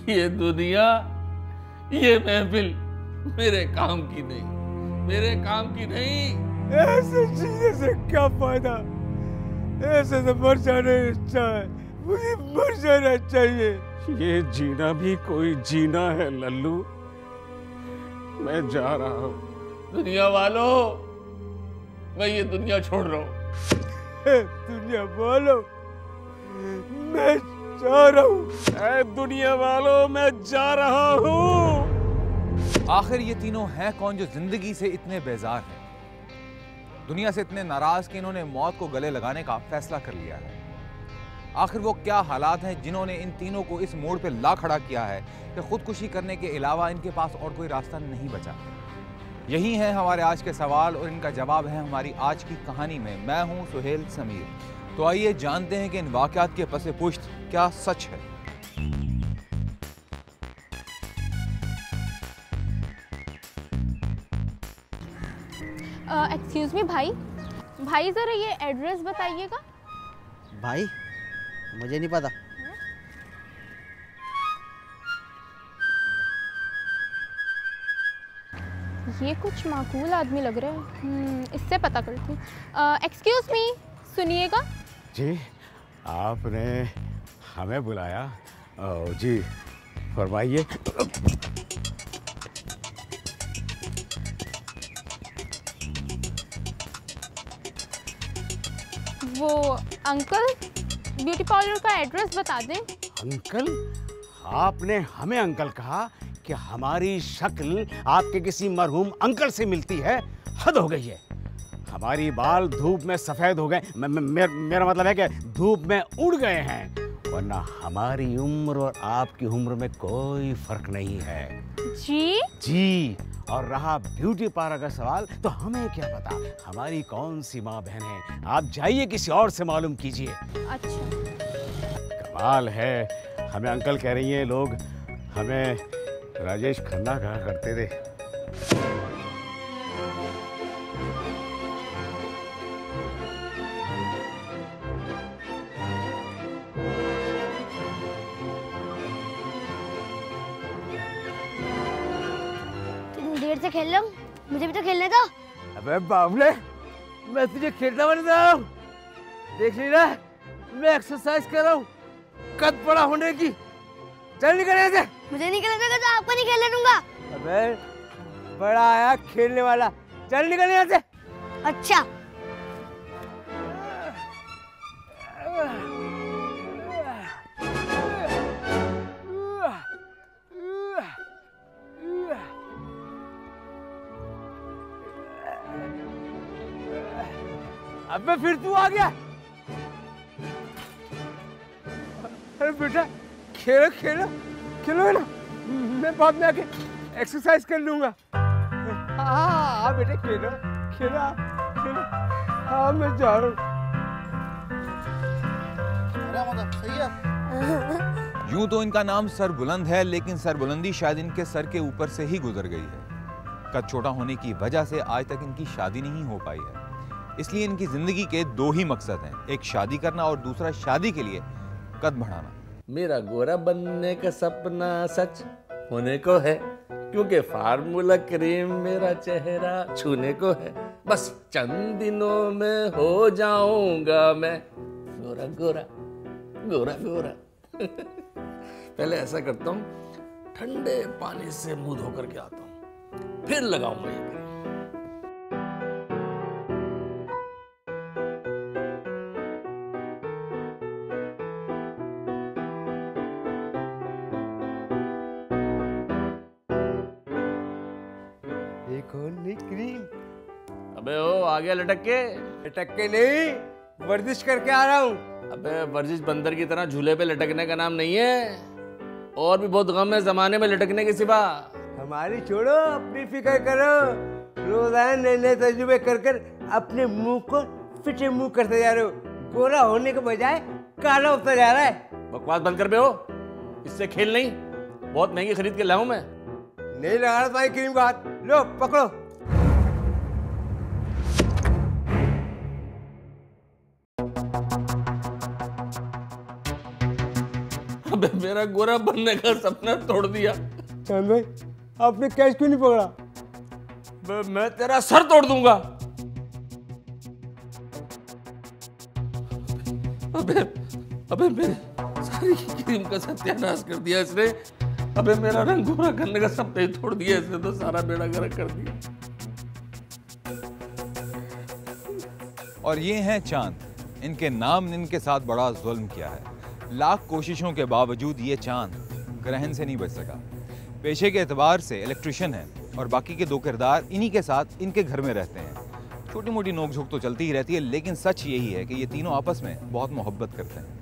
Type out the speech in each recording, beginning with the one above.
ये दुनिया, ये महफिल मेरे काम की नहीं, मेरे काम की नहीं। ऐसे जीने से क्या फायदा? ऐसे तो मर जाना अच्छा है, मुझे मर जाना चाहिए। ये जीना भी कोई जीना है लल्लू। मैं जा रहा हूँ। दुनिया वालों, मैं ये दुनिया छोड़ रहा हूँ। दुनिया वालों, मैं जा रहा हूँ। दुनिया वालों, मैं जा रहा हूँ। आखिर ये तीनों हैं कौन जो जिंदगी से इतने बेजार हैं, दुनिया से इतने नाराज कि इन्होंने मौत को गले लगाने का फैसला कर लिया है? आखिर वो क्या हालात हैं जिन्होंने इन तीनों को इस मोड़ पे ला खड़ा किया है कि खुदकुशी करने के अलावा इनके पास और कोई रास्ता नहीं बचा? यही है हमारे आज के सवाल और इनका जवाब है हमारी आज की कहानी में। मैं हूं सुहेल समीर। तो आइए जानते हैं कि इन वाकयात के पसे पुश्त क्या सच है। एक्सक्यूज मी भाई, जरा ये एड्रेस बताइएगा। भाई मुझे नहीं पता। ये कुछ माकूल आदमी लग रहा है, इससे पता करती हूँ। एक्सक्यूज मी, सुनिएगा। जी, आपने हमें बुलाया? जी फरमाइए। वो अंकल, ब्यूटी पार्लर का एड्रेस बता दें। अंकल? आपने हमें अंकल कहा कि हमारी शक्ल आपके किसी मरहूम अंकल से मिलती है? हद हो गई है। हमारी बाल धूप में सफेद हो गए, मेरा मतलब है कि धूप में उड़ गए हैं, वरना हमारी उम्र और आपकी उम्र में कोई फर्क नहीं है। जी। और रहा ब्यूटी पार्लर का सवाल, तो हमें क्या पता हमारी कौन सी माँ बहन है। आप जाइए किसी और से मालूम कीजिए। अच्छा। कमाल है, हमें अंकल कह रही हैं लोग। हमें राजेश खन्ना कहा करते थे। देर से खेल रहा हूँ, मुझे भी तो खेलने दो। अबे बाबले, मैं तुझे खेलना वाले था। देख नहीं रहा, मैं एक्सरसाइज कर रहा हूँ कद बड़ा होने की। चल निकल यहाँ से। मुझे नहीं खेलने देगा तो आपको नहीं खेलने दूंगा। अबे बड़ा आया खेलने वाला, चल निकल यहाँ से। अच्छा। अबे फिर तू आ गया। अरे बेटा खेलो खेलो खेलो है ना, मैं बाद में आके एक्सरसाइज कर लूंगा। हाँ बेटे खेलो खेलो खेलो। हाँ मैं जा रहा हूँ। यूं तो इनका नाम सर बुलंद है, लेकिन सर बुलंदी शायद इनके सर के ऊपर से ही गुजर गई है। कद छोटा होने की वजह से आज तक इनकी शादी नहीं हो पाई है। इसलिए इनकी जिंदगी के दो ही मकसद हैं, एक शादी करना और दूसरा शादी के लिए कद बढ़ाना। मेरा गोरा बनने का सपना सच होने को है, क्योंकि फार्मूला क्रीम मेरा चेहरा छूने को है। बस चंद दिनों में हो जाऊंगा मैं गोरा गोरा गोरा गोरा। पहले ऐसा करता हूँ, ठंडे पानी से मुंह धो करके आता हूँ, फिर लगाऊंगा ये क्रीम। क्रीम। अबे ओ आ गया लटक के? लटक के नहीं, वर्जिश करके आ रहा हूँ। अबे वर्जिश बंदर की तरह झूले पे लटकने का नाम नहीं है, और भी बहुत गम है जमाने में लटकने के सिवा। हमारी छोड़ो, अपनी फिक्र करो। रोजाना नए नए तजुर्बे कर कर अपने मुंह को फिटे मुंह करते जा रहे हो। गोरा होने के बजाय काला होता जा रहा है। बकवास बंद कर बे हो, इससे खेल नहीं, बहुत महंगी खरीद के लाऊं मैं। नहीं लगा रहा तुम्हारी क्रीम का हाथ, लो पकड़ो। अबे मेरा गोरा बनने का सपना तोड़ दिया। चांद भाई आपने कैच क्यों नहीं पकड़ा? मैं तेरा सर तोड़ दूंगा। अबे मेरे सारी क्रीम का सत्यानाश कर दिया इसने। अबे मेरा रंग गोरा करने का सपना ही तोड़ दिया इसने, तो सारा बेड़ा गर्क कर दिया। और ये हैं चांद, इनके नाम ने इनके साथ बड़ा जुल्म किया है। लाख कोशिशों के बावजूद ये चांद ग्रहण से नहीं बच सका। पेशे के एतबार से इलेक्ट्रिशियन है और बाकी के दो किरदार इन्हीं के साथ इनके घर में रहते हैं। छोटी मोटी नोकझोंक तो चलती ही रहती है, लेकिन सच यही है कि ये तीनों आपस में बहुत मोहब्बत करते हैं।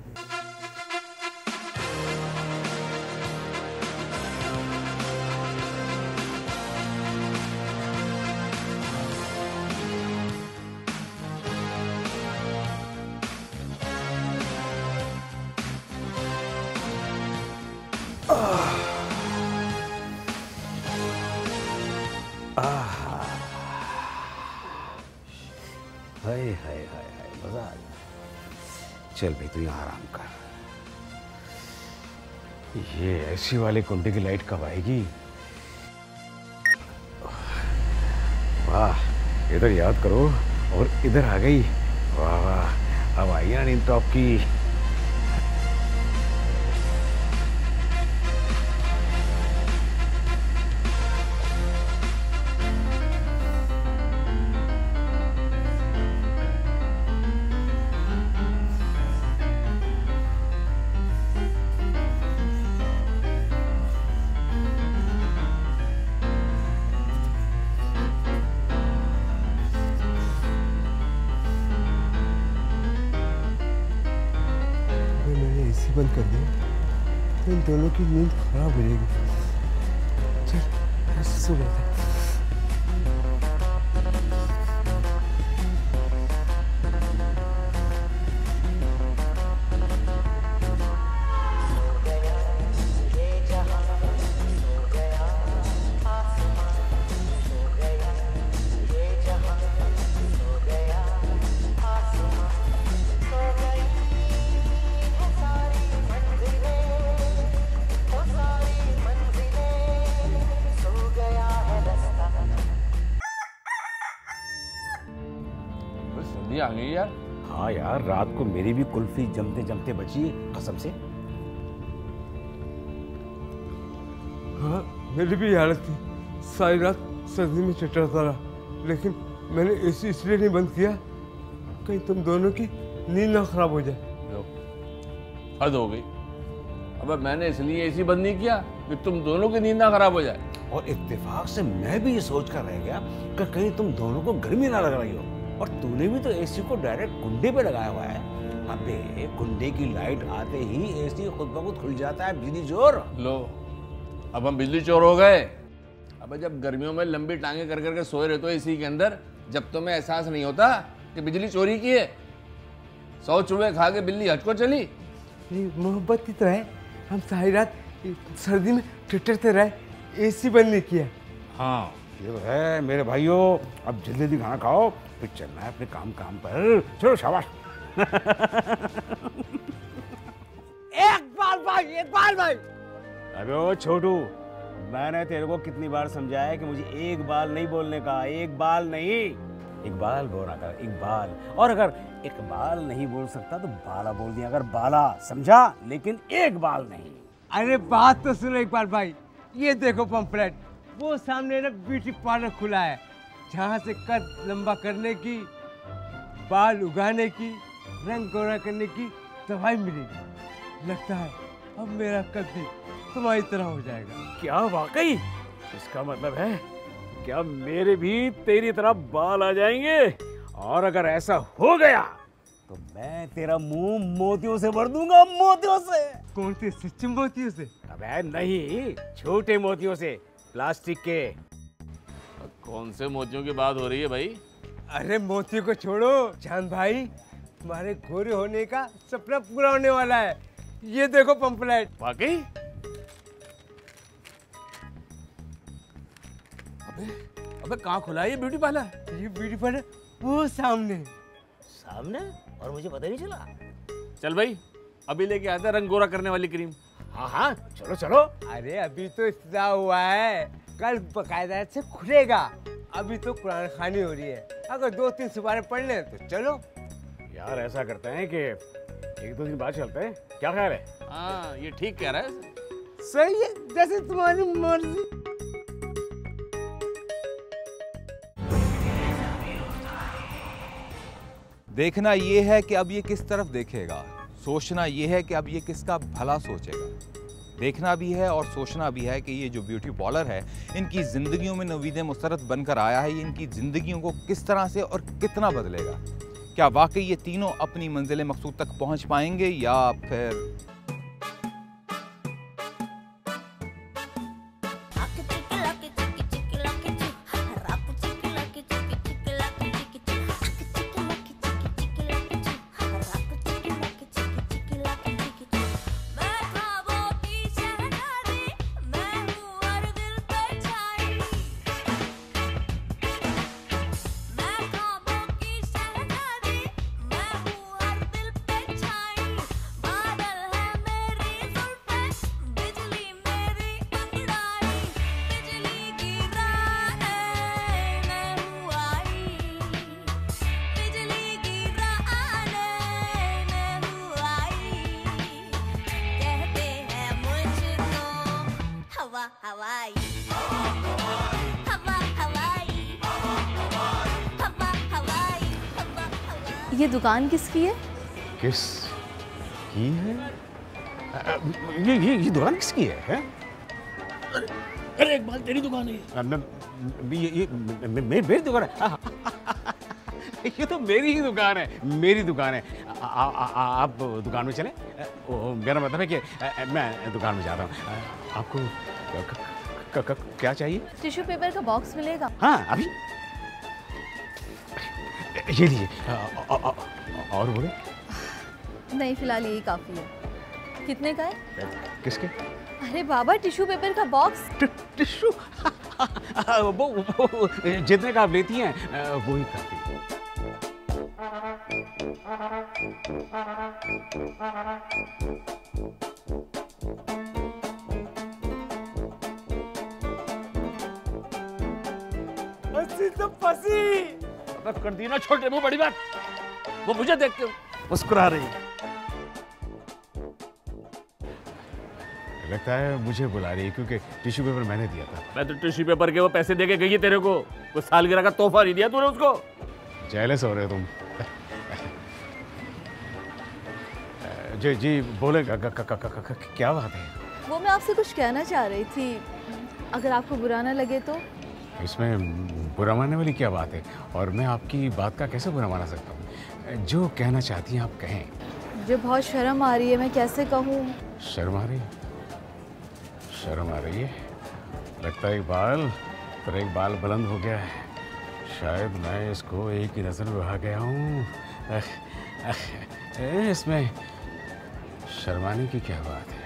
हाय हाय हाय हाय, मजा आ गया। चल भाई तू यहाँ आराम कर। ये एसी वाले कुंडे की लाइट कब आएगी? वाह, इधर याद करो और इधर आ गई। वाह वाह, अब आई ना नींद तो आपकी। बंद कर दिया तो इन दोनों की नींद खराब हो जाएगी। चल ऐसे सो जाते हैं। आ गई यार। हाँ यार, रात को मेरी भी कुल्फी जमते जमते बची कसम से। हाँ मेरी भी हालत थी, सारी रात सर्दी में चटरता रहा, लेकिन मैंने एसी इसलिए नहीं बंद किया कहीं तुम दोनों की नींद ना खराब हो जाए। हद हो गई। अब मैंने इसलिए एसी बंद नहीं किया कि तुम दोनों की नींद ना खराब हो जाए। और इत्तेफाक से मैं भी ये सोच कर रह गया कि कहीं तुम दोनों को गर्मी ना लग रही हो। और तूने भी तो एसी को डायरेक्ट कुंडे पे लगाया हुआ है। अबे कुंडे की लाइट आते ही एसी खुद ब खुद खुल जाता है, बिजली चोर। लो अब हम बिजली चोर हो गए। अब जब गर्मियों में लंबी टांगे कर करके सोए रहते हो एसी के अंदर, जब तुम्हें एहसास नहीं होता कि बिजली चोरी की है। 100 चूहे खा के बिल्ली हट को चली। ये मोहब्बत की तरह है, हम सारी रात सर्दी में ठिठुरते रहे, एसी बंद नहीं किया। हाँ ये तो है मेरे भाइयों। अब जल्दी जल्दी खाना खाओ, फिर चलना है अपने काम पर। चलो शाबाश। एक बार भाई। अबे ओ छोटू, मैंने तेरे को कितनी बार समझाया कि मुझे एक बाल नहीं बोलने का, एक बाल नहीं, इकबाल बोला कर, इकबाल। और अगर इकबाल नहीं बोल सकता तो बाला बोल दिया अगर बाला, समझा? लेकिन एक बाल नहीं। अरे बात तो सुनो इकबाल भाई, ये देखो पंपलेट, वो सामने ना ब्यूटी पार्लर खुला है जहाँ से कद लंबा करने की, बाल उगाने की, रंग गोरा करने की दवाई मिलेगी। लगता है अब मेरा कद भी तुम्हारी तरह हो जाएगा। क्या वाकई? इसका मतलब है क्या मेरे भी तेरी तरह बाल आ जाएंगे? और अगर ऐसा हो गया तो मैं तेरा मुंह मोतियों से भर दूंगा, मोतियों से। कौन से? सच्चे मोतियों से? अबे नहीं, छोटे मोतियों से, प्लास्टिक के। कौन से मोतियों की बात हो रही है भाई? अरे मोतियों को छोड़ो चांद भाई, तुम्हारे गोरे होने का सपना पूरा होने वाला है। ये देखो पंपलेट। वाकई? अबे कहाँ खुला है ये ब्यूटी पार्लर? ये ब्यूटी पार्लर वो सामने। सामने? और मुझे पता नहीं चला। चल भाई अभी लेके आते हैं रंग गोरा करने वाली क्रीम। हाँ हाँ चलो चलो। अरे अभी तो इफ्तिताह हुआ है, कल बकायदा से खुलेगा। अभी तो कुरान खानी हो रही है, अगर 2-3 सुपारे पढ़ लें तो चलो। यार ऐसा करते हैं कि 1-2 दिन बाद चलते हैं, क्या ख्याल है? हाँ ये ठीक कह रहा है। सही है, जैसे तुम्हारी मर्जी। देखना ये है कि अब ये किस तरफ देखेगा, सोचना ये है कि अब ये किसका भला सोचेगा। देखना भी है और सोचना भी है कि ये जो ब्यूटी पार्लर है, इनकी ज़िंदगियों में नवीद मुसरत बनकर आया है, ये इनकी ज़िंदगियों को किस तरह से और कितना बदलेगा। क्या वाकई ये तीनों अपनी मंजिल मकसूद तक पहुंच पाएंगे या फिर ये दुकान किसकी है? किस की है? ये दुकान किसकी है? अरे इकबाल तेरी दुकान है ये मेरी दुकान है। ये तो मेरी ही दुकान है, मेरी दुकान है। आप दुकान में चलें? मेरा मतलब है कि मैं दुकान में जाता हूँ। आपको क्या चाहिए? टिश्यू पेपर का बॉक्स मिलेगा? हाँ अभी ये लीजिए। और बोले? नहीं फिलहाल यही काफी है। कितने का है? किसके? अरे बाबा टिश्यू पेपर का बॉक्स। टिश्यू वो जितने का आप लेती हैं वो ही काफी है। फंसी तो फंसी। कर दी ना छोटे मुंह बड़ी बात। वो मुझे देख के मुस्कुरा रही है। लगता है मुझे बुला रही है क्योंकि टिश्यू पेपर मैंने दिया था। मैं तो टिश्यू पेपर के वो पैसे दे के गई है तेरे को, वो सालगिरह का तोहफा नहीं दिया तूने उसको। जेलस हो रहे हो तुम। जी बोले क्या बात है? वो मैं आपसे कुछ कहना चाह रही थी, अगर आपको बुरा ना लगे तो। इसमें बुरा मानने वाली क्या बात है? और मैं आपकी बात का कैसे बुरा माना सकता हूँ? जो कहना चाहती हैं आप कहें। मुझे बहुत शर्म आ रही है, मैं कैसे कहूँ? शर्म आ रही है? शर्म आ रही है? लगता है इकबाल पर एक बाल बुलंद हो गया है। शायद मैं इसको एक ही नज़र में भा गया हूँ। इसमें शर्माने की क्या बात है?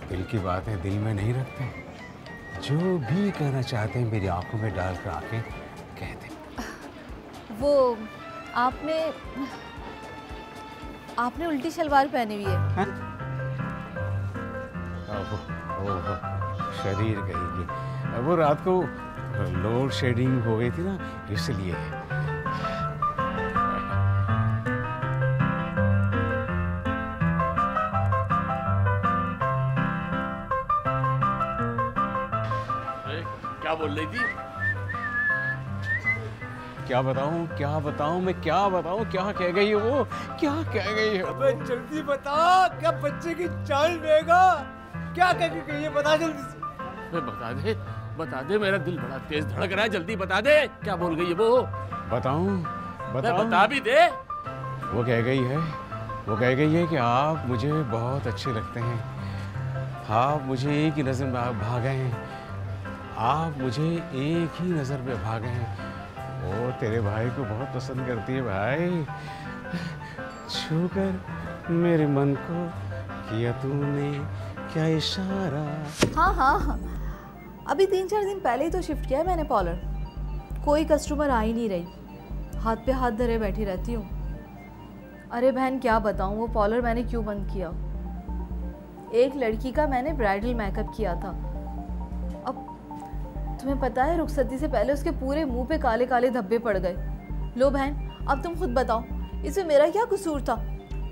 दिल की बातें दिल में नहीं रखते। जो भी कहना चाहते हैं मेरी आंखों में डालकर आके कहते। वो आपने उल्टी शलवार पहनी हुई है। ओह शरीर गई। वो रात को लोड शेडिंग हो गई थी ना, इसलिए। क्या बोल रही थी? क्या बताऊं मैं क्या बताऊं? क्या कह गई है वो? क्या कह गई है? अबे जल्दी बता, क्या बच्चे की चाल लेगा? क्या कह के गई है? बता जल्दी से। बता दे, मेरा दिल बड़ा तेज धड़क रहा है, जल्दी बता दे क्या बोल गई है वो? बताऊं? बता भी दे। वो कह गई है कि आप मुझे बहुत अच्छे लगते हैं। आप मुझे एक ही नज़र में भा गए हैं। आप मुझे एक ही नज़र में भा गए हैं। वो तेरे भाई को बहुत पसंद करती है भाई। छूकर मेरे मन को किया तूने क्या इशारा। हाँ अभी 3-4 दिन पहले ही तो शिफ्ट किया है मैंने पार्लर। कोई कस्टमर आ ही नहीं रही, हाथ पे हाथ धरे बैठी रहती हूँ। अरे बहन क्या बताऊँ, वो पार्लर मैंने क्यों बंद किया? एक लड़की का मैंने ब्राइडल मेकअप किया था। अब तुम्हें पता है रुखसती से पहले उसके पूरे मुंह पे काले काले धब्बे पड़ गए। लो बहन, अब तुम खुद बताओ इसमें मेरा क्या कसूर था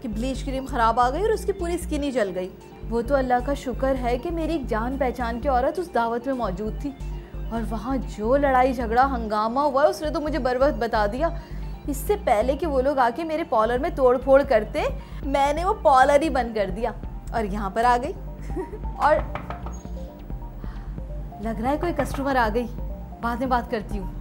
कि ब्लीच क्रीम ख़राब आ गई और उसकी पूरी स्किन ही जल गई। वो तो अल्लाह का शुक्र है कि मेरी एक जान पहचान की औरत उस दावत में मौजूद थी, और वहाँ जो लड़ाई झगड़ा हंगामा हुआ उसने तो मुझे बर वक्त बता दिया। इससे पहले कि वो लोग आके मेरे पॉलर में तोड़ फोड़ करते, मैंने वो पॉलर ही बंद कर दिया और यहाँ पर आ गई। और लग रहा है कोई कस्टमर आ गई, बाद में बात करती हूँ।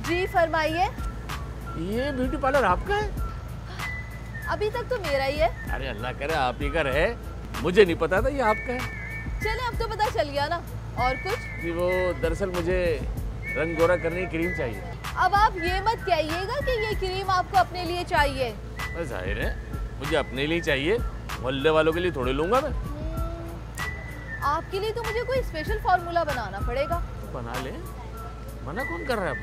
जी फरमाइए। ये ब्यूटी पार्लर आपका है? अभी तक तो मेरा ही है। अरे अल्लाह करे आप ही का रहे, मुझे नहीं पता था ये आपका है। चले अब तो पता चल गया ना। और कुछ? कि वो दरअसल मुझे रंग गोरा करने की क्रीम चाहिए। अब आप ये मत कहिएगा कि ये क्रीम आपको अपने लिए चाहिए। बस जाहिर है मुझे अपने लिए चाहिए, मोहल्ले वालों के लिए थोड़े लूंगा मैं। आपके लिए तो मुझे कोई स्पेशल फार्मूला बनाना पड़ेगा। तो बना ले, मना कौन कर रहा है?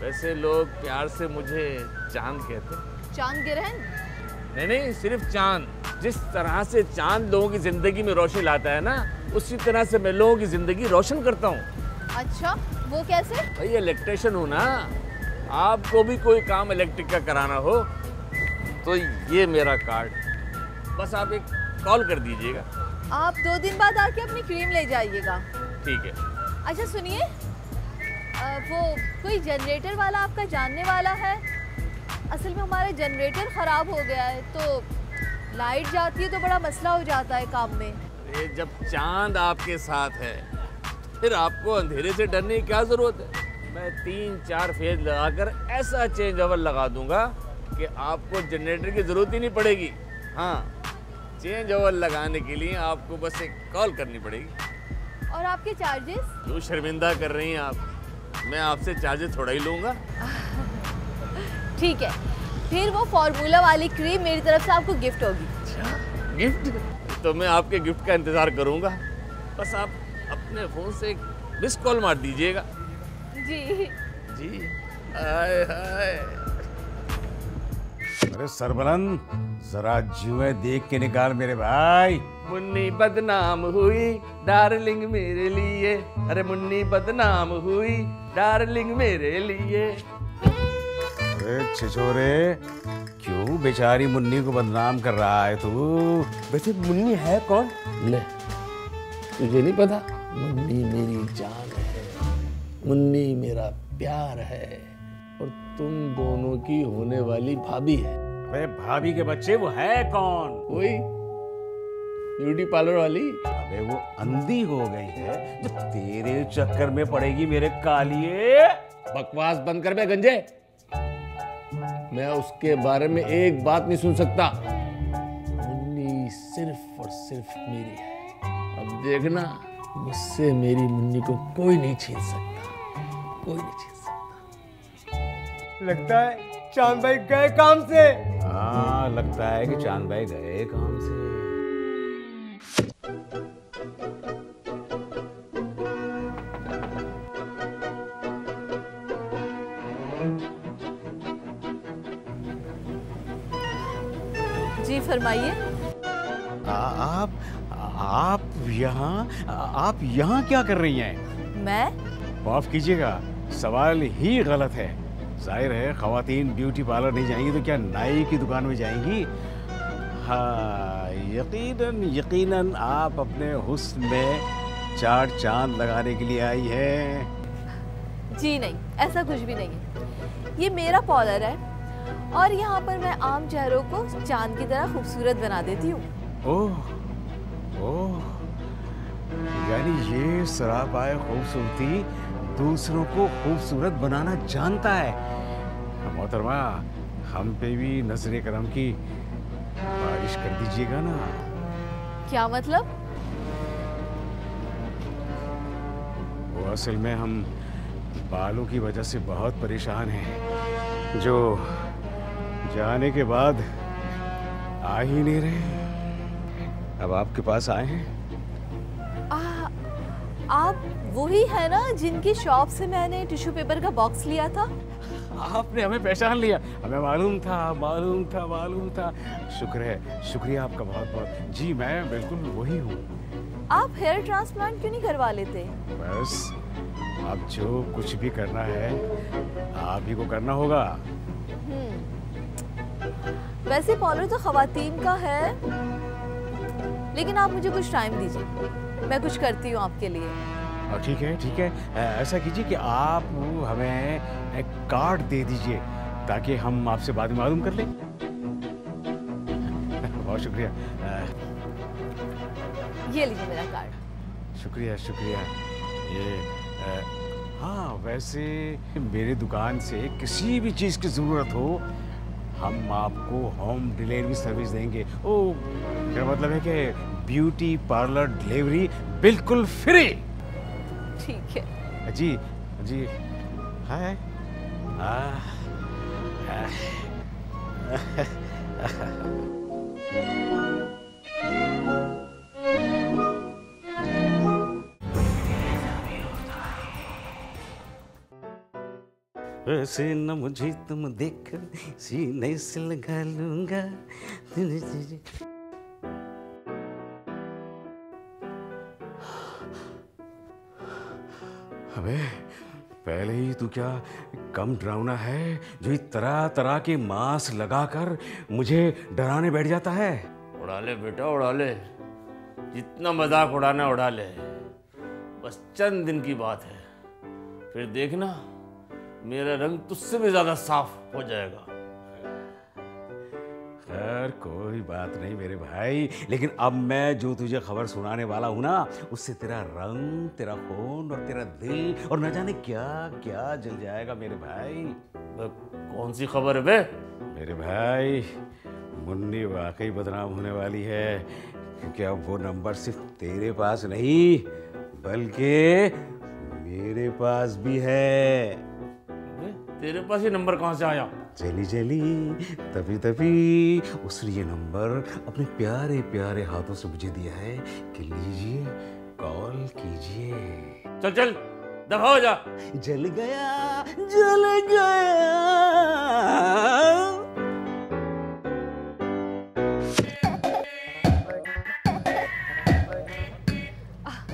वैसे लोग प्यार से मुझे चांद कहते हैं। चांद गिरहन? नहीं, सिर्फ चांद। जिस तरह से चांद लोगों की जिंदगी में रोशनी लाता है ना, उसी तरह से मैं लोगों की जिंदगी रोशन करता हूँ। अच्छा, वो कैसे? भाई इलेक्ट्रिशियन हूँ ना, आपको भी कोई काम इलेक्ट्रिक का कराना हो तो ये मेरा कार्ड, बस आप एक कॉल कर दीजिएगा। आप 2 दिन बाद आके अपनी क्रीम ले जाइएगा। ठीक है। अच्छा सुनिए, वो कोई जनरेटर वाला आपका जानने वाला है? असल में हमारा जनरेटर ख़राब हो गया है, तो लाइट जाती है तो बड़ा मसला हो जाता है काम में। अरे जब चांद आपके साथ है फिर आपको अंधेरे से डरने की क्या ज़रूरत है? मैं 3-4 फेज लगाकर ऐसा चेंज ओवर लगा दूंगा कि आपको जनरेटर की ज़रूरत ही नहीं पड़ेगी। हाँ, चेंज ओवर लगाने के लिए आपको बस एक कॉल करनी पड़ेगी। और आपके चार्जेस? क्यों शर्मिंदा कर रही हैं आप? मैं आपसे चार्जेस थोड़ा ही लूँगा। ठीक है, फिर वो फार्मूला वाली क्रीम मेरी तरफ से आपको गिफ्ट होगी। अच्छा, गिफ्ट? तो मैं आपके गिफ्ट का इंतज़ार करूँगा। बस आप अपने फ़ोन से एक मिस कॉल मार दीजिएगा। जी जी। हाय हाय। अरे सरबलंद, जरा जुए देख के निकाल मेरे भाई। मुन्नी बदनाम हुई डार्लिंग मेरे लिए, अरे मुन्नी बदनाम हुई डार्लिंग मेरे लिए। अरे छिछोरे, क्यों बेचारी मुन्नी को बदनाम कर रहा है तू? वैसे मुन्नी है कौन? ले, तुझे नहीं पता? मुन्नी मेरी जान है, मुन्नी मेरा प्यार है, और तुम दोनों की होने वाली भाभी है। अरे भाभी के बच्चे वो है कौन? वही ब्यूटी पार्लर वाली। अबे वो अंधी हो गई है जो तेरे चक्कर में पड़ेगी मेरे कालिए। बकवास बंद कर बे गंजे। मैं उसके बारे में एक बात नहीं सुन सकता। मुन्नी सिर्फ और सिर्फ मेरी है। अब देखना, मुझसे मेरी मुन्नी को कोई नहीं छीन सकता, कोई नहीं छीन सकता। लगता है चांद भाई गए काम से। हाँ, लगता है कि चांद भाई गए काम से। जी फरमाइए। आप यहाँ क्या कर रही हैं? मैं? माफ कीजिएगा, सवाल ही गलत है। जाहिर है खवातीन ब्यूटी पार्लर नहीं जाएंगी तो क्या नाई की दुकान में जाएंगी? हाँ, यकीनन आप अपने हुस्न में 4 चांद लगाने के लिए आई हैं। जी नहीं, ऐसा कुछ भी नहीं है। ये मेरा पार्लर है और यहाँ पर मैं आम चेहरों को चांद की तरह खूबसूरत बना देती हूँ। ओह ओह, यानी ये सरापाए खूबसूरती दूसरों को खूबसूरत बनाना जानता है। मोहतरमा, हम पे भी नजरे करम की बारिश कर दीजिएगा ना। क्या मतलब? वो असल में हम बालों की वजह से बहुत परेशान हैं, जो जाने के बाद आ ही नहीं रहे। अब आपके पास आए हैं। आप वही है ना जिनकी शॉप से मैंने टिश्यू पेपर का बॉक्स लिया था? आपने हमें पहचान लिया। हमें मालूम था। शुक्रिया आपका बहुत बहुत। जी मैं बिल्कुल वही हूँ। आप हेयर ट्रांसप्लांट क्यों नहीं करवा लेते? बस अब जो कुछ भी करना है आप ही को करना होगा। वैसे पार्लर तो खवातीन का है, लेकिन आप मुझे कुछ टाइम दीजिए, मैं कुछ करती हूँ आपके लिए। ठीक है। ऐसा कीजिए कि आप हमें एक कार्ड दे दीजिए ताकि हम आपसे बाद में मालूम कर लें। बहुत शुक्रिया। ये लीजिए मेरा कार्ड। शुक्रिया। ये हाँ, वैसे मेरी दुकान से किसी भी चीज़ की ज़रूरत हो हम आपको होम डिलीवरी सर्विस देंगे। मेरा मतलब है कि ब्यूटी पार्लर डिलीवरी बिल्कुल फ्री। ठीक है। जी हाय। वैसे न मुझे तुम देख सीने से लगा लूंगा। अबे पहले ही तू क्या कम डरावना है जो तरह तरह के मास्क लगाकर मुझे डराने बैठ जाता है। उड़ा ले बेटा उड़ा ले, जितना मजाक उड़ाना उड़ा ले, बस चंद दिन की बात है, फिर देखना मेरा रंग तुझसे भी ज्यादा साफ हो जाएगा। खैर कोई बात नहीं मेरे भाई, लेकिन अब मैं जो तुझे खबर सुनाने वाला हूं ना, उससे तेरा रंग, तेरा खून और तेरा दिल और न जाने क्या क्या जल जाएगा मेरे भाई। कौन सी खबर है बे? मेरे भाई मुन्नी वाकई बदनाम होने वाली है, क्योंकि अब वो नंबर सिर्फ तेरे पास नहीं बल्कि मेरे पास भी है। तेरे पास ये नंबर कहाँ से आया? चली तभी उसने ये नंबर अपने प्यारे प्यारे हाथों से मुझे दिया है कि लीजिए कॉल कीजिए। चल दफा हो जा। जल गया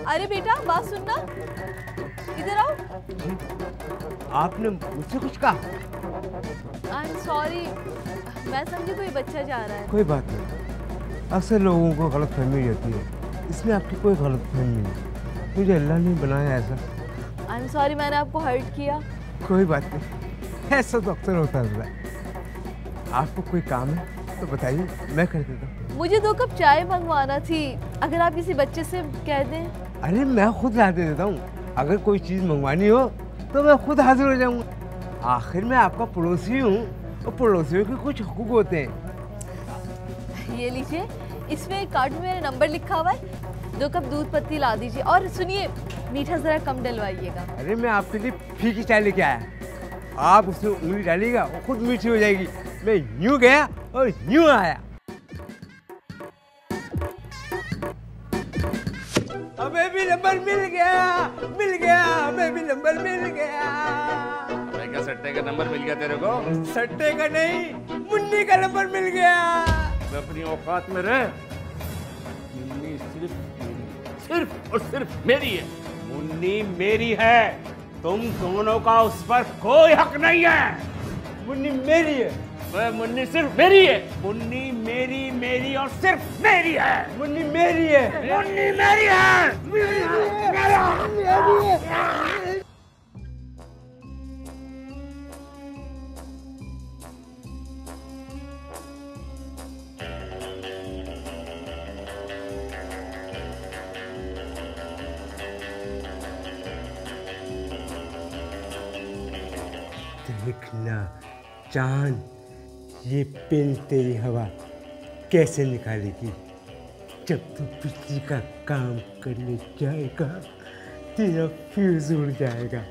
अरे बेटा बात सुनना, इधर आओ। आपने मुझसे कुछ कहा? आई एम सॉरी, मैं समझी कोई बच्चा जा रहा है। कोई बात नहीं, अक्सर लोगों को गलत फहमी रहती है, इसमें आपकी कोई गलत फहमी नहीं। मुझे अल्लाह ने बनाया ऐसा। आई एम सॉरी मैंने आपको हर्ट किया। कोई बात नहीं, ऐसा तो अक्सर होता है। आपको कोई काम है तो बताइए, मैं कर देता हूँ। मुझे 2 कप चाय मंगवाना थी, अगर आप किसी बच्चे से कह दें। अरे मैं खुद ला दे देता हूँ, अगर कोई चीज़ मंगवानी हो तो मैं खुद हाजिर हो जाऊँगा। आखिर मैं आपका पड़ोसी हूँ और पड़ोसियों के कुछ हुकूक होते हैं। ये लीजिए, इसमें कार्ड में मेरा नंबर लिखा हुआ है। 2 कप दूध पत्ती ला दीजिए, और सुनिए मीठा ज़रा कम डलवाइएगा। अरे मैं आपके लिए फीकी चाय लेके आया, आप उसमें उंगली डालिएगा वो खुद मीठी हो जाएगी। मैं यूँ गया और यूँ आया। हमें भी नंबर मिल गया, हमें भी नंबर मिल गया। मैं क्या सट्टे का नंबर मिल गया तेरे को? सट्टे का नहीं, मुन्नी का नंबर मिल गया। मैं अपनी औकात में रह। मुन्नी सिर्फ और सिर्फ मेरी है। मुन्नी मेरी है, तुम दोनों का उस पर कोई हक नहीं है। मुन्नी मेरी है। वह मुन्नी सिर्फ मेरी है। मुन्नी मेरी और सिर्फ मेरी है। मुन्नी मेरी है। मुन्नी मेरी है। देखना चांद, ये पेन तेरी हवा कैसे निकालेगी। जब तू बिजली का काम करने जाएगा तेरा फ्यूज उड़ जाएगा।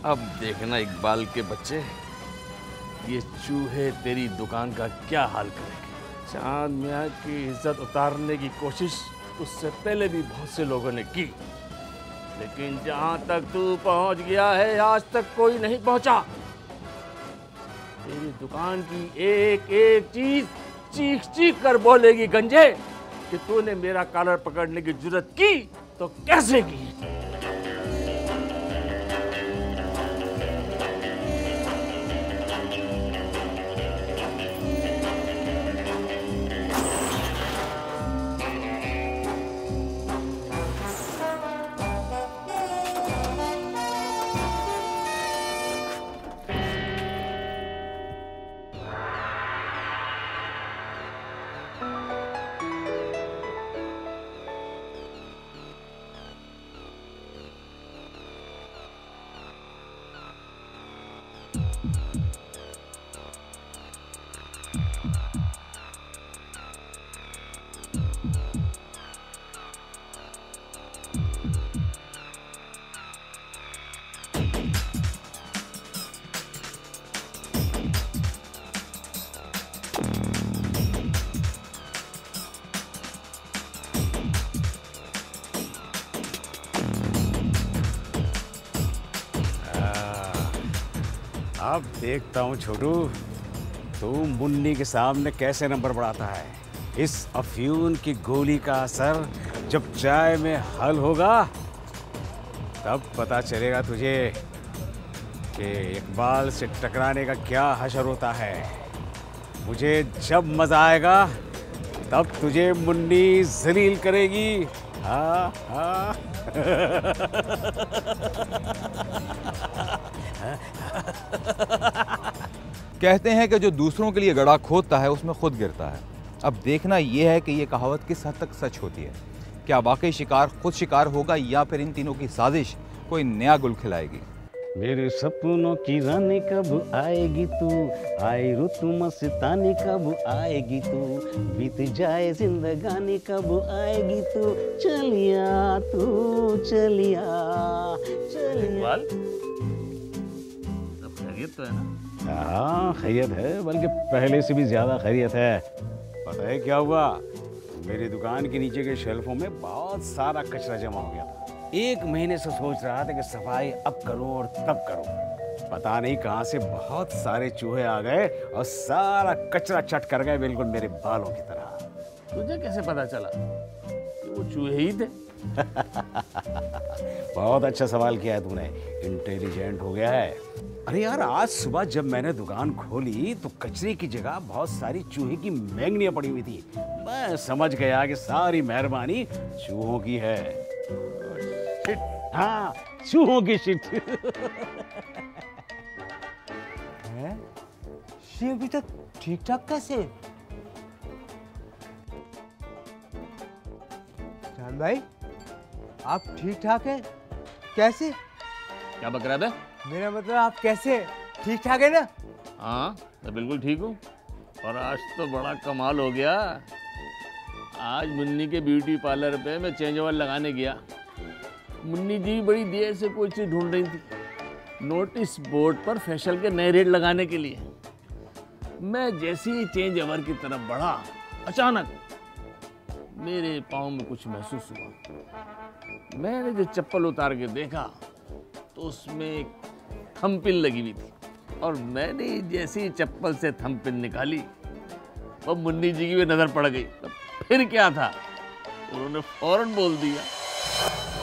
अब देखना इकबाल के बच्चे, ये चूहे तेरी दुकान का क्या हाल करेंगे। चांद मियाँ की इज्जत उतारने की कोशिश उससे पहले भी बहुत से लोगों ने की, लेकिन जहां तक तू पहुंच गया है आज तक कोई नहीं पहुंचा। तेरी दुकान की एक एक चीज चीख चीख कर बोलेगी गंजे कि तूने मेरा कॉलर पकड़ने की जुर्रत की तो कैसे की। अब देखता हूँ छोटू, तू मुन्नी के सामने कैसे नंबर बढ़ाता है। इस अफ्यून की गोली का असर जब चाय में हल होगा तब पता चलेगा तुझे कि इकबाल से टकराने का क्या हशर होता है। मुझे जब मजा आएगा तब तुझे मुन्नी जलील करेगी। हाँ हाँ। कहते हैं कि जो दूसरों के लिए गड्ढा खोदता है उसमें खुद गिरता है। अब देखना यह है कि यह कहावत किस हद तक सच होती है। क्या वाकई शिकार खुद शिकार होगा या फिर इन तीनों की साजिश कोई नया गुल खिलाएगी। मेरे सपनों की रानी कब आएगी तू, आई रुत मस्तानी कब आएगी तू, बीत जाए जिंदगानी कब आएगी तू, चलिया तू चलिया चलिया। सब खैरियत तो है ना? हाँ खैरियत है, बल्कि पहले से भी ज्यादा खैरियत है। पता है क्या हुआ, मेरी दुकान के नीचे के शेल्फों में बहुत सारा कचरा जमा हो गया था। एक महीने से सोच रहा था कि सफाई अब करूं और तब करूं। पता नहीं कहां से बहुत सारे चूहे आ गए और सारा कचरा चट कर गए, बिल्कुल मेरे बालों की तरह। तुझे कैसे पता चला कि वो चूहे ही थे? बहुत अच्छा सवाल किया है तूने, इंटेलिजेंट हो गया है। अरे यार, आज सुबह जब मैंने दुकान खोली तो कचरे की जगह बहुत सारी चूहे की मैंगनियां पड़ी हुई थी। मैं समझ गया कि सारी मेहरबानी चूहों की है। हाँ, चूहों की शिट। ये अभी तक ठीक ठाक कैसे? चांद भाई, आप ठीक ठाक हैं? कैसे? क्या बक रहा था? मेरा मतलब आप कैसे ठीक ठाक है ना? हाँ, मैं बिल्कुल ठीक हूँ। और आज तो बड़ा कमाल हो गया। आज मुन्नी के ब्यूटी पार्लर पे मैं चेंज ओवर लगाने गया। मुन्नी जी बड़ी देर से कोई चीज़ ढूंढ रही थी, नोटिस बोर्ड पर फेशियल के नए रेट लगाने के लिए। मैं जैसे ही चेंज ओवर की तरफ बढ़ा, अचानक मेरे पाँव में कुछ महसूस हुआ। मैंने जो चप्पल उतार के देखा तो उसमें एक थंबप्रिंट लगी हुई थी, और मैंने जैसे ही चप्पल से थंबप्रिंट निकाली वो मुन्नी जी की भी नजर पड़ गई। तो फिर क्या था, उन्होंने फौरन बोल दिया।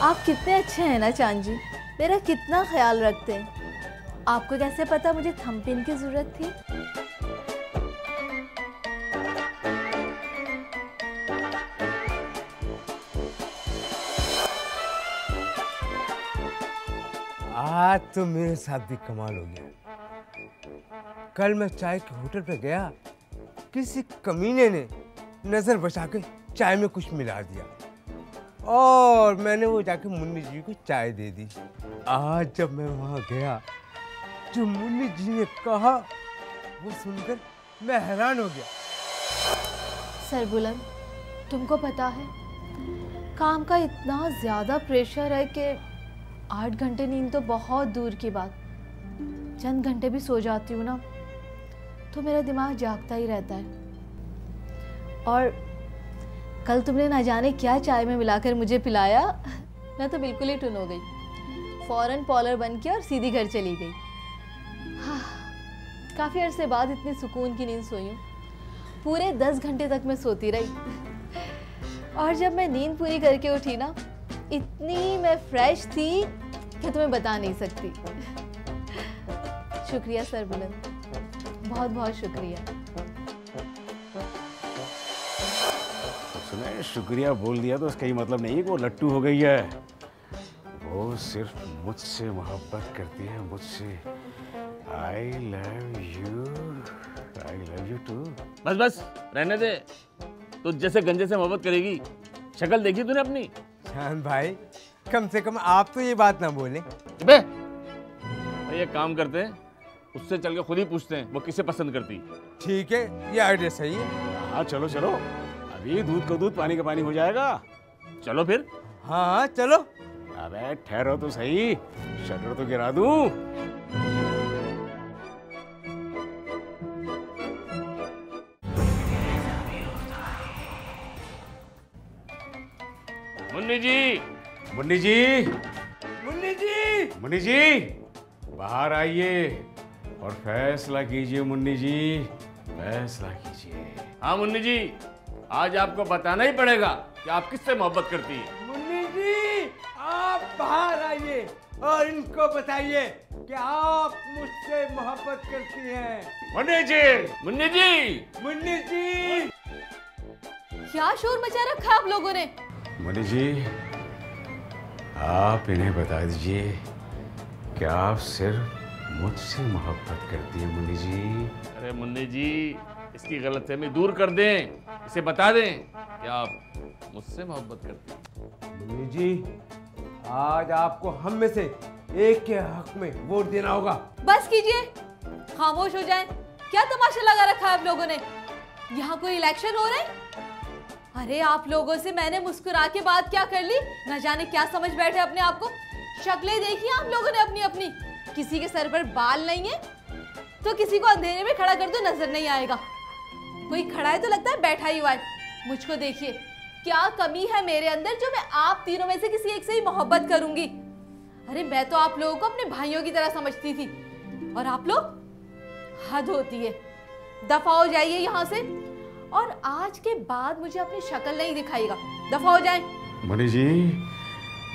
आप कितने अच्छे हैं ना चांद जी, मेरा कितना ख्याल रखते हैं। आपको कैसे पता मुझे थंबप्रिंट की जरूरत थी? आज तो मेरे साथ भी कमाल हो गया। कल मैं चाय के होटल पे गया, किसी कमीने ने नजर बचा के चाय में कुछ मिला दिया और मैंने वो जाके मुन्नी जी को चाय दे दी। आज जब मैं वहां गया, जो मुन्नी जी ने कहा वो सुनकर मैं हैरान हो गया। सरबुलंद, तुमको पता है काम का इतना ज्यादा प्रेशर है कि 8 घंटे नींद तो बहुत दूर की बात, चंद घंटे भी सो जाती हूँ ना तो मेरा दिमाग जागता ही रहता है। और कल तुमने ना जाने क्या चाय में मिलाकर मुझे पिलाया, मैं तो बिल्कुल ही टुन हो गई। फौरन पॉलर बन के और सीधी घर चली गई। हाँ, काफ़ी अरसे बाद इतनी सुकून की नींद सोई हूँ। पूरे 10 घंटे तक मैं सोती रही और जब मैं नींद पूरी करके उठी ना, इतनी मैं फ्रेश थी कि तुम्हें बता नहीं सकती। शुक्रिया सरबुलंद, बहुत बहुत शुक्रिया। सुने, शुक्रिया बोल दिया तो इसका ये मतलब नहीं है कि वो लट्टू हो गई है। वो सिर्फ मुझसे मोहब्बत करती है, मुझसे। I love you too. बस बस रहने दे, तू जैसे गंजे से मोहब्बत करेगी। शक्ल देखी तूने अपनी? शान भाई, कम से कम आप तो ये बात ना बोले। बे, ये काम करते हैं, उससे चल के खुद ही पूछते हैं वो किसे पसंद करती। ठीक है, ये आइडिया सही है। हाँ चलो चलो, अभी दूध का दूध पानी का पानी हो जाएगा। चलो फिर। हाँ चलो। अबे ठहरो तो सही, शटर तो गिरा दूं। मुन्नी जी, मुन्नी जी, मुन्नी जी, मुन्नी जी, बाहर आइए और फैसला कीजिए। मुन्नी जी, फैसला कीजिए। हाँ मुन्नी जी, आज आपको बताना ही पड़ेगा कि आप किससे मोहब्बत करती है। मुन्नी जी, आप बाहर आइए और इनको बताइए कि आप मुझसे मोहब्बत करती हैं। मुन्नी जी, मुन्नी जी, मुन्नी जी, क्या शोर मचा रखा है आप लोगों ने? मुन्नी जी, आप इन्हें बता दीजिए कि आप सिर्फ मुझसे मोहब्बत करती हैं। मुन्नी जी, अरे मुन्नी जी, इसकी गलतफहमी दूर कर दें, इसे बता दें कि आप मुझसे मोहब्बत करती हैं। मुन्नी जी, आज आपको हम में से एक के हक में वोट देना होगा। बस कीजिए, खामोश हो जाएं। क्या तमाशा लगा रखा है आप लोगों ने? यहाँ कोई इलेक्शन हो रहा है? अरे आप लोगों से मैंने मुस्कुरा के बात क्या कर ली, न जाने क्या समझ बैठे अपने आप को। शक्लें देखी आप लोगों ने अपनी अपनी। किसी के सर पर बाल नहीं है तो किसी को अंधेरे में खड़ा कर दो नजर नहीं आएगा। कोई खड़ा है तो लगता है बैठा ही हुआ है। मुझको देखिए, क्या कमी है मेरे अंदर जो मैं आप तीनों में से किसी एक से ही मोहब्बत करूंगी। अरे मैं तो आप लोगों को अपने भाइयों की तरह समझती थी और आप लोग, हद होती है। दफा हो जाइए यहाँ से और आज के बाद मुझे अपनी शक्ल नहीं दिखाएगा। दफा हो जाए। मुन्नी जी,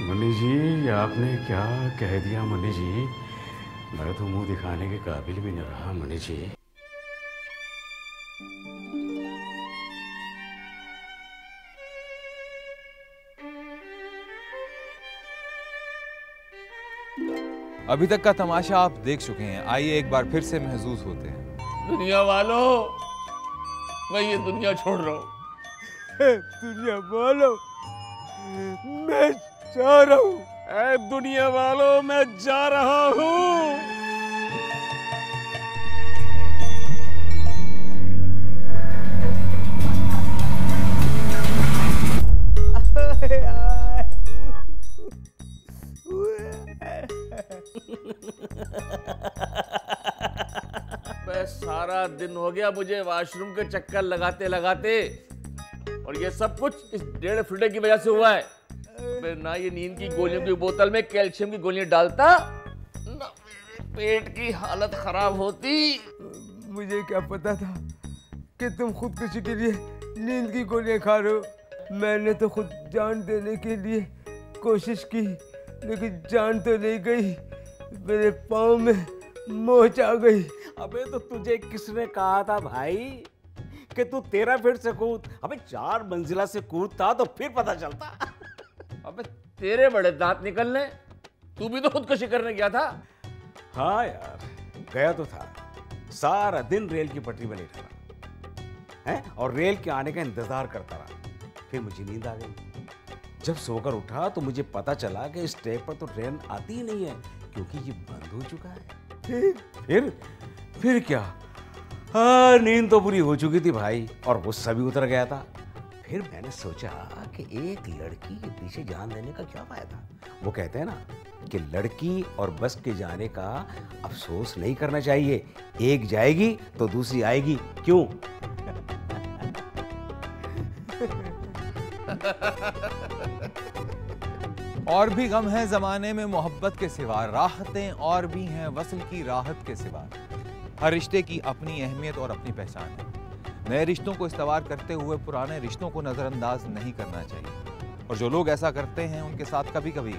मुन्नी जी, आपने क्या कह दिया? मुन्नी जी, मैं तो मुंह दिखाने के काबिल भी नहीं रहा। मुन्नी जी, अभी तक का तमाशा आप देख चुके हैं, आइए एक बार फिर से महसूस होते हैं। दुनिया वालों, मैं ये दुनिया छोड़ रहा हूँ। दुनिया वालों, मैं जा रहा हूँ। ऐ दुनिया वालों, मैं जा रहा हूँ। सारा दिन हो गया मुझे वॉशरूम के चक्कर लगाते लगाते, और ये सब कुछ इस 1.5 फुटे की वजह से हुआ है। मैं ना ये नींद की गोलियों की बोतल में कैल्शियम की गोलियां डालता, ना पेट की हालत खराब होती। मुझे क्या पता था कि तुम खुदकुशी के लिए नींद की गोलियां खा रहे हो। मैंने तो खुद जान देने के लिए कोशिश की, लेकिन जान तो नहीं गई, मेरे पाँव में मोच आ गई। अबे तो तुझे किसने कहा था भाई कि तू 13 फीट से कूद? अबे 4 मंजिला से कूदता तो फिर पता चलता। अबे तेरे बड़े दांत निकलने, तू भी तो खुदकुशी करने गया था। हाँ यार, गया तो था। सारा दिन रेल की पटरी में लेटा रहा है और रेल के आने का इंतजार करता रहा। फिर मुझे नींद आ गई। जब सोकर उठा तो मुझे पता चला कि इस स्टेप पर तो ट्रेन आती ही नहीं है, क्योंकि ये बंद हो चुका है। फिर क्या? हाँ, नींद तो पूरी हो चुकी थी भाई, और गुस्सा भी उतर गया था। फिर मैंने सोचा कि एक लड़की के पीछे जान देने का क्या फायदा। वो कहते हैं ना, कि लड़की और बस के जाने का अफसोस नहीं करना चाहिए। एक जाएगी तो दूसरी आएगी। क्यों? और भी गम है जमाने में मोहब्बत के सिवा, राहतें और भी हैं वस्ल की राहत के सिवा। हर रिश्ते की अपनी अहमियत और अपनी पहचान है। नए रिश्तों को इस्तेमाल करते हुए पुराने रिश्तों को नजरअंदाज नहीं करना चाहिए, और जो लोग ऐसा करते हैं उनके साथ कभी कभी